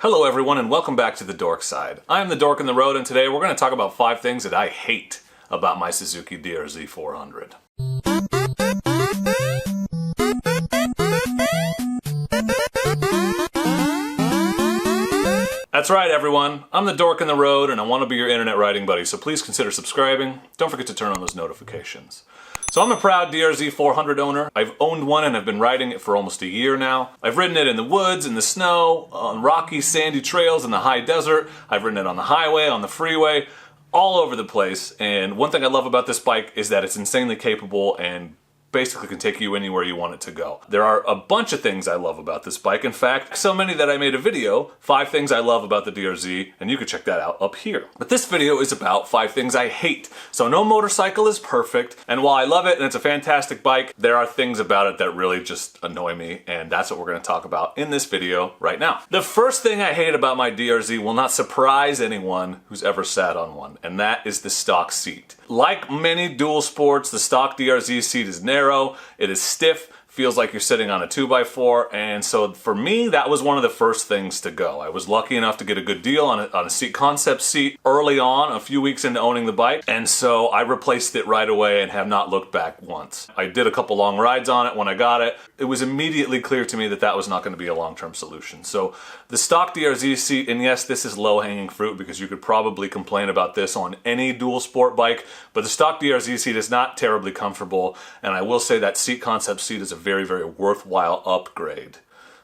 Hello everyone and welcome back to the Dork Side. I am the Dork in the Road and today we're going to talk about 5 things that I hate about my Suzuki DRZ400. That's right everyone, I'm the Dork in the Road and I want to be your internet writing buddy, so please consider subscribing. Don't forget to turn on those notifications. So I'm a proud DRZ400 owner. I've owned one and have been riding it for almost a year now. I've ridden it in the woods, in the snow, on rocky, sandy trails, in the high desert. I've ridden it on the highway, on the freeway, all over the place. And one thing I love about this bike is that it's insanely capable and basically can take you anywhere you want it to go. There are a bunch of things I love about this bike. In fact, so many that I made a video, 5 things I love about the DRZ, and you can check that out up here. But this video is about 5 things I hate. So no motorcycle is perfect, and while I love it and it's a fantastic bike, there are things about it that really just annoy me, and that's what we're going to talk about in this video right now. The first thing I hate about my DRZ will not surprise anyone who's ever sat on one, and that is the stock seat. Like many dual sports, the stock DRZ seat is narrow, it is stiff, feels like you're sitting on a 2x4, and so for me that was one of the first things to go. I was lucky enough to get a good deal on a seat concept seat early on, a few weeks into owning the bike, and so I replaced it right away and have not looked back once. I did a couple long rides on it when I got it. It was immediately clear to me that that was not going to be a long-term solution. So the stock DRZ seat, and yes, this is low-hanging fruit because you could probably complain about this on any dual sport bike, but the stock DRZ seat is not terribly comfortable, and I will say that seat concept seat is a very, very worthwhile upgrade.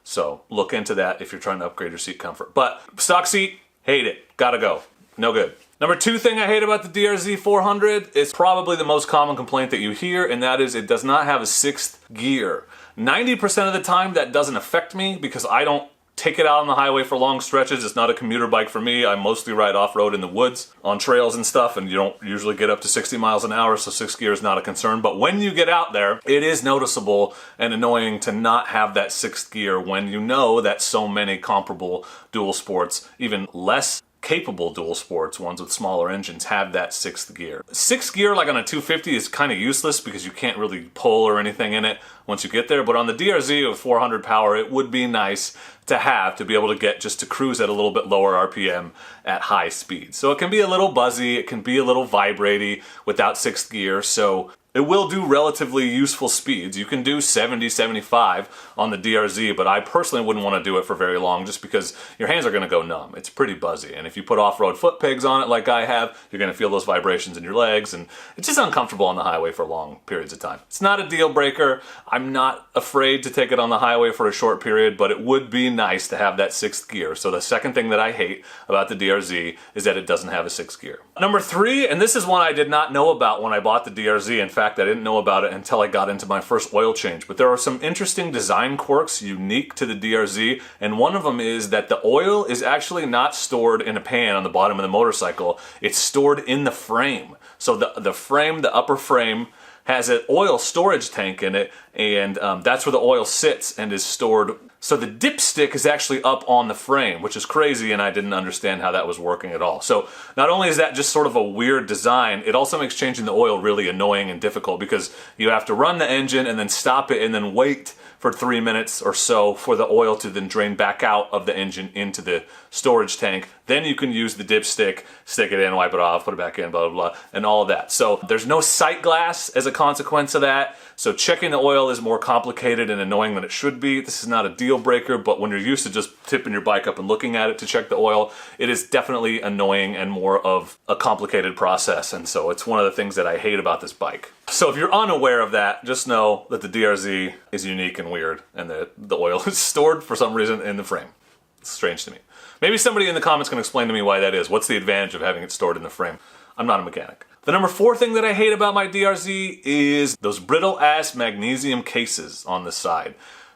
So look into that if you're trying to upgrade your seat comfort. But stock seat, hate it. Gotta go. No good. Number 2 thing I hate about the DRZ400 is probably the most common complaint that you hear, and that is it does not have a 6th gear. 90% of the time that doesn't affect me because I don't take it out on the highway for long stretches. It's not a commuter bike for me. I mostly ride off-road in the woods on trails and stuff, and you don't usually get up to 60 miles an hour, so 6th gear is not a concern. But when you get out there, it is noticeable and annoying to not have that 6th gear when you know that so many comparable dual sports, even less capable dual sports, ones with smaller engines, have that 6th gear. 6th gear, like on a 250, is kind of useless because you can't really pull or anything in it once you get there, but on the DRZ with 400 power, it would be nice to be able to get just to cruise at a little bit lower RPM at high speed. So it can be a little buzzy, it can be a little vibraty without 6th gear, so it will do relatively useful speeds. You can do 70, 75 on the DRZ, but I personally wouldn't want to do it for very long just because your hands are going to go numb. It's pretty buzzy, and if you put off-road foot pegs on it like I have, you're going to feel those vibrations in your legs, and it's just uncomfortable on the highway for long periods of time. It's not a deal breaker. I'm not afraid to take it on the highway for a short period, but it would be nice to have that 6th gear. So the second thing that I hate about the DRZ is that it doesn't have a 6th gear. Number 3, and this is one I did not know about when I bought the DRZ. In fact, I didn't know about it until I got into my first oil change, but there are some interesting design quirks unique to the DRZ, and one of them is that the oil is actually not stored in a pan on the bottom of the motorcycle. It's stored in the frame. So the frame, the upper frame, has an oil storage tank in it, and that's where the oil sits and is stored. So the dipstick is actually up on the frame, which is crazy, and I didn't understand how that was working at all. So not only is that just sort of a weird design, it also makes changing the oil really annoying and difficult because you have to run the engine and then stop it and then wait for 3 minutes or so for the oil to then drain back out of the engine into the storage tank. Then you can use the dipstick, stick it in, wipe it off, put it back in, blah, blah, blah, and all of that. So there's no sight glass as a consequence of that. So checking the oil is more complicated and annoying than it should be. This is not a deal breaker, but when you're used to just tipping your bike up and looking at it to check the oil, it is definitely annoying and more of a complicated process. And so it's one of the things that I hate about this bike. So if you're unaware of that, just know that the DRZ is unique and weird, and the oil is stored for some reason in the frame. It's strange to me. Maybe somebody in the comments can explain to me why that is. What's the advantage of having it stored in the frame? I'm not a mechanic. The number 4 thing that I hate about my DRZ is those brittle-ass magnesium cases on the side.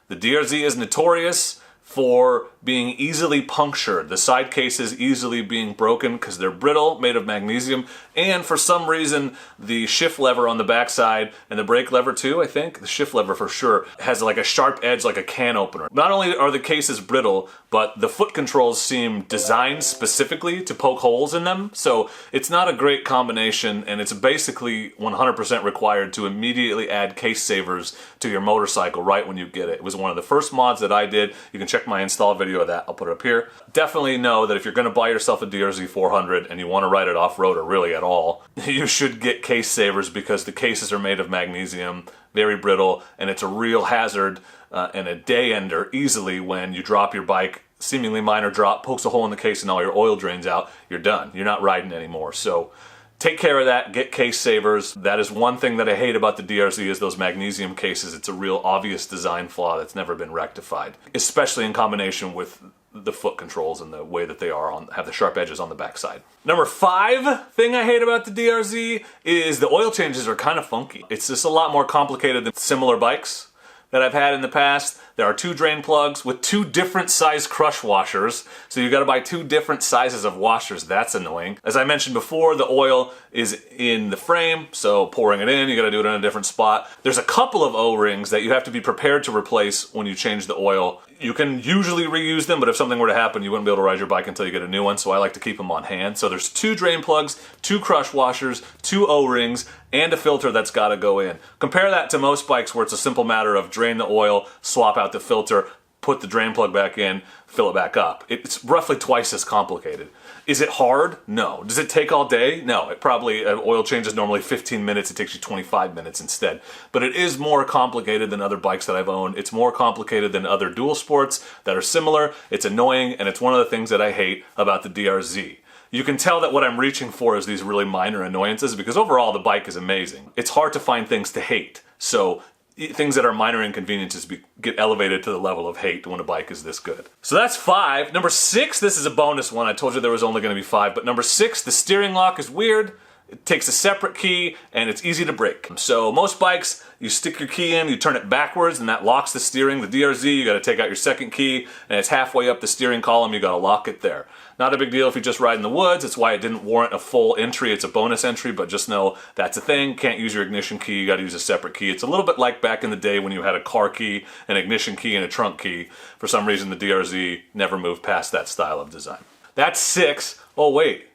The DRZ is notorious for being easily punctured. The side cases easily being broken because they're brittle, made of magnesium, and for some reason the shift lever on the backside, and the brake lever too, I think, the shift lever for sure, has like a sharp edge like a can opener. Not only are the cases brittle, but the foot controls seem designed specifically to poke holes in them, so it's not a great combination, and it's basically 100% required to immediately add case savers to your motorcycle right when you get it. It was one of the first mods that I did. You can check check my install video of that. I'll put it up here. Definitely know that if you're going to buy yourself a DRZ400 and you want to ride it off-road or really at all, you should get case savers because the cases are made of magnesium, very brittle, and it's a real hazard and a day ender easily when you drop your bike, seemingly minor drop, pokes a hole in the case and all your oil drains out, you're done. You're not riding anymore. So take care of that, get case savers. That is one thing that I hate about the DRZ is those magnesium cases. It's a real obvious design flaw that's never been rectified, especially in combination with the foot controls and the way that they are have the sharp edges on the backside. Number 5 thing I hate about the DRZ is the oil changes are kind of funky. It's just a lot more complicated than similar bikes that I've had in the past. There are 2 drain plugs with 2 different size crush washers, so you gotta buy 2 different sizes of washers. That's annoying. As I mentioned before, the oil is in the frame, so pouring it in, you gotta do it in a different spot. There's a couple of O-rings that you have to be prepared to replace when you change the oil. You can usually reuse them, but if something were to happen, you wouldn't be able to ride your bike until you get a new one, so I like to keep them on hand. So there's 2 drain plugs, 2 crush washers, 2 O-rings, and a filter that's gotta go in. Compare that to most bikes where it's a simple matter of drain the oil, swap out the filter, put the drain plug back in, fill it back up. It's roughly twice as complicated. Is it hard? No. Does it take all day? No. It probably, an oil change is normally 15 minutes, it takes you 25 minutes instead. But it is more complicated than other bikes that I've owned. It's more complicated than other dual sports that are similar. It's annoying, and it's one of the things that I hate about the DRZ. You can tell that what I'm reaching for is these really minor annoyances because overall the bike is amazing. It's hard to find things to hate. So things that are minor inconveniences get elevated to the level of hate when a bike is this good. So that's 5. Number 6, this is a bonus one. I told you there was only going to be 5, but number 6, the steering lock is weird. It takes a separate key and it's easy to break. So most bikes, you stick your key in, you turn it backwards and that locks the steering. The DRZ, you gotta take out your second key and it's halfway up the steering column, you gotta lock it there. Not a big deal if you just ride in the woods. It's why it didn't warrant a full entry. It's a bonus entry, but just know that's a thing. Can't use your ignition key, you gotta use a separate key. It's a little bit like back in the day when you had a car key, an ignition key, and a trunk key. For some reason, the DRZ never moved past that style of design. That's 6. Oh wait,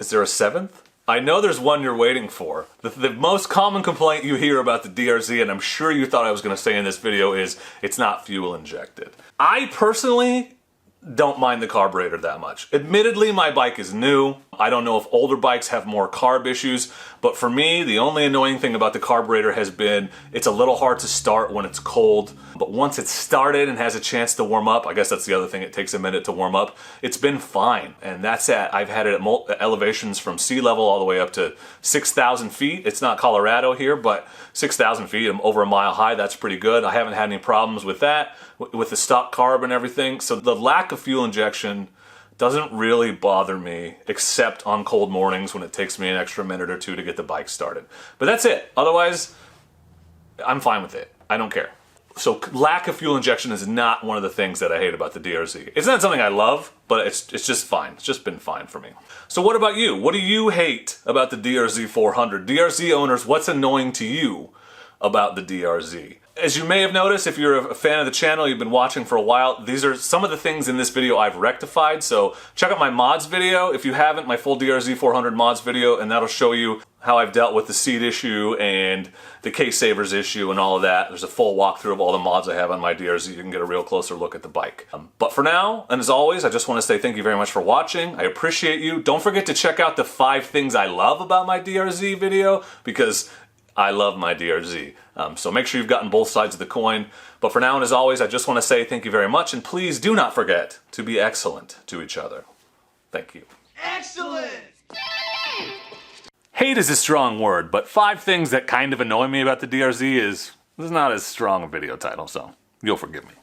is there a 7th? I know there's one you're waiting for. The most common complaint you hear about the DRZ, and I'm sure you thought I was going to say in this video, is it's not fuel injected. I personally don't mind the carburetor that much. Admittedly, my bike is new. I don't know if older bikes have more carb issues, but for me, the only annoying thing about the carburetor has been it's a little hard to start when it's cold, but once it's started and has a chance to warm up, I guess that's the other thing, it takes a minute to warm up, it's been fine. And that's I've had it at elevations from sea level all the way up to 6,000 feet. It's not Colorado here, but 6,000 feet, I'm over a mile high, that's pretty good. I haven't had any problems with that, with the stock carb and everything. So the lack of fuel injection doesn't really bother me, except on cold mornings when it takes me an extra minute or 2 to get the bike started. But that's it. Otherwise, I'm fine with it. I don't care. So lack of fuel injection is not one of the things that I hate about the DRZ. It's not something I love, but it's just fine. It's just been fine for me. So what about you? What do you hate about the DRZ400? DRZ owners, what's annoying to you about the DRZ? As you may have noticed, if you're a fan of the channel, you've been watching for a while, these are some of the things in this video I've rectified. So check out my mods video if you haven't, my full DRZ400 mods video, and that'll show you how I've dealt with the seat issue and the case savers issue and all of that. There's a full walkthrough of all the mods I have on my DRZ. You can get a real closer look at the bike. But for now, and as always, I just want to say thank you very much for watching. I appreciate you. Don't forget to check out the 5 things I love about my DRZ video, because I love my DRZ. So make sure you've gotten both sides of the coin. But for now and as always, I just want to say thank you very much, and please do not forget to be excellent to each other. Thank you. Excellent! Hate is a strong word, but 5 things that kind of annoy me about the DRZ is not as strong a video title, so you'll forgive me.